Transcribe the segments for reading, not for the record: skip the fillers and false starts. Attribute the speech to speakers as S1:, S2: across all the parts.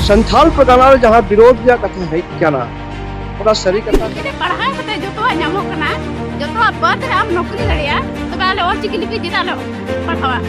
S1: संथाल प्रदाना जहाँ विरोध या कथा है क्या ना थोड़ा सरी कथा
S2: पढ़ाई होते जो तो नामो कना जो तो पद रे हम नौकरी दड़िया तो बाले olchiki लिपि जिता लो पढ़ावा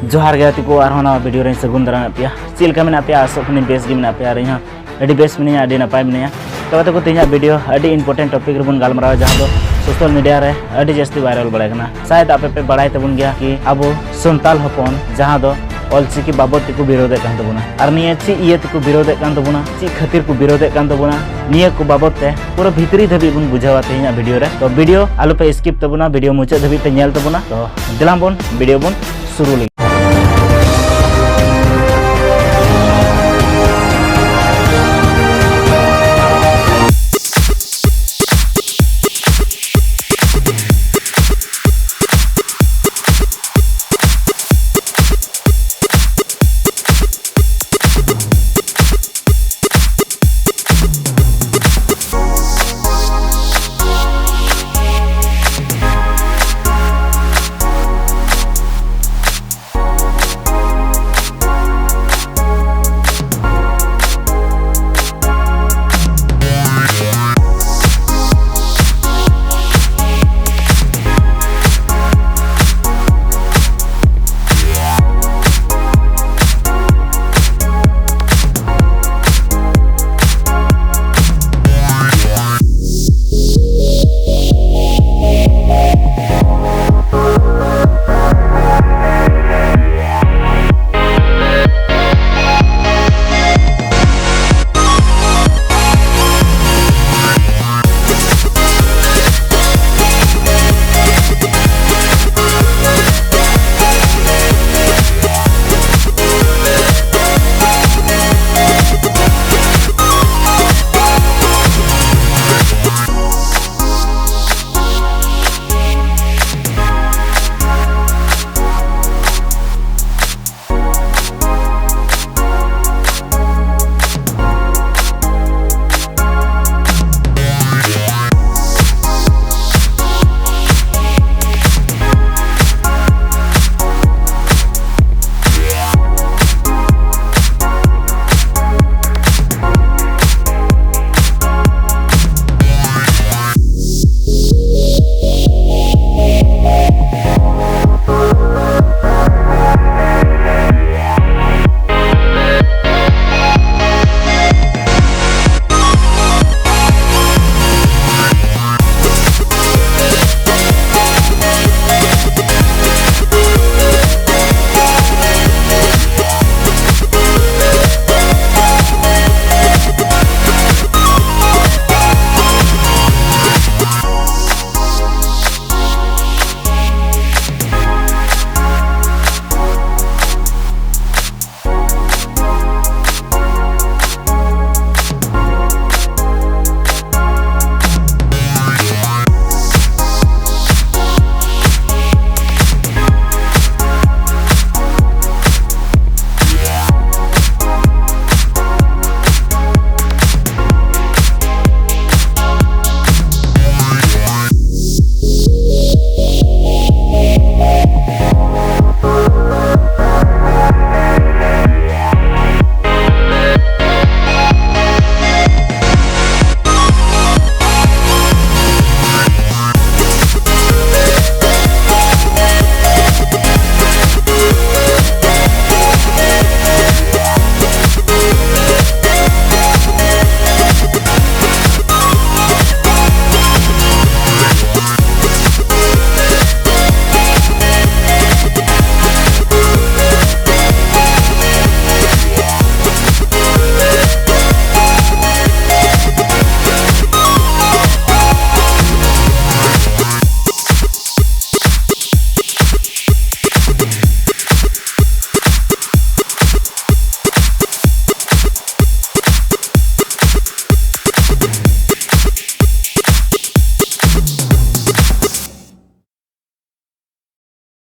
S3: जोहार गया को आरहोना वीडियो रे सगुन दरा पिया चिल का मेना पिया सपनी बेस गे मेना पिया रे हां अडी बेस मिनिया अडी नपाय मिनिया तो को तिना वीडियो अडी इंपोर्टेंट टॉपिक रे बन गालमराव जहां दो सोशल मीडिया रे अडी जस्ती वायरल बड़ाय कना शायद आपे पे बड़ाय तबन गया कि अब संताल हपन जहां दो olchiki बाबत को विरोध कान तबना और निये ची इये को विरोध कान तबना ची खातिर को विरोध कान तबना निये को बाबत ते पूरा भीतरी धबी बन बुझावा तेना वीडियो रे तो वीडियो आलु पे स्किप तबना वीडियो मुचाद धबी पे नेल तबना तो दिलाम बन वीडियो बन शुरू ले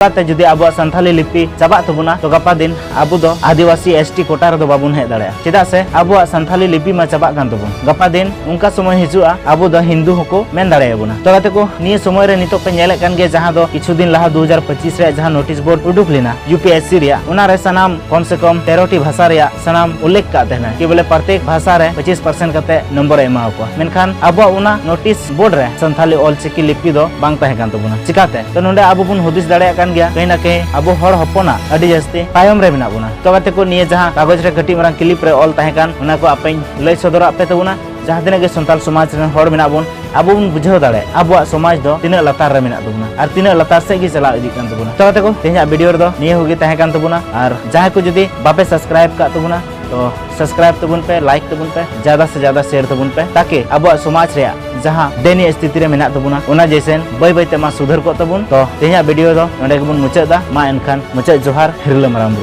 S3: ते जुदी अब संथाली लिपि चाबा तबुना तो गपा दिन अब दो आदिवासी एसटी कोटा रे दो बाबुन हेज दाड़े चेदा से अब संथाली लिपि मा चाबा कान तबुन गपा दिन उनका समय हिजुआ अब दो हिंदू हको मेन दाड़े बुना तो गाते को निये समय रे नितो पे नेले कान गे जहां दो किछु दिन लाहा 2025 रे जहां नोटिस बोर्ड उडुक लेना यूपीएससी रिया उना रे सनाम कम से कम 13 टी भाषा रिया सनाम उल्लेख का देना कि बोले प्रत्येक भाषा रे 25% कते नंबर एमा को मेनखान अब उना नोटिस बोर्ड रे संथाली olchiki लिपि दो बांग तहे कान तबुना चिकाते तो नोंडे अब बुन हुदिस दाड़े कान गया कहीं ना कहीं अब हर हपना अडी जास्ती तायम रे बिना बुना तो गाते को निये जहां कागज रे कटी मरांग क्लिप रे ऑल तहे कान उना को आपे लय सदर आपे तबुना जहां तिना के संताल समाज रे हर बिना बुन अब बुन बुझाव दाड़े अब समाज दो तिना लतार रे बिना तबुना और तिना लतार से गी चला इदी कान तबुना तो गाते को तेजा वीडियो रे दो निये होगी तहे कान तबुना और जहां को जदी बापे सब्सक्राइब का तबुना तो सब्सक्राइब तबुन पे लाइक तबुन पे ज्यादा से ज्यादा शेयर तबुन पे ताकि अब समाज रे जहां दैनिक स्थिति रे मेना तबुना उना जैसेन बय बय ते मा सुधर को तबुन तो तेजा वीडियो दो नडे को बुन मुचादा मा एनखान मुचा जोहार हिरले माराम।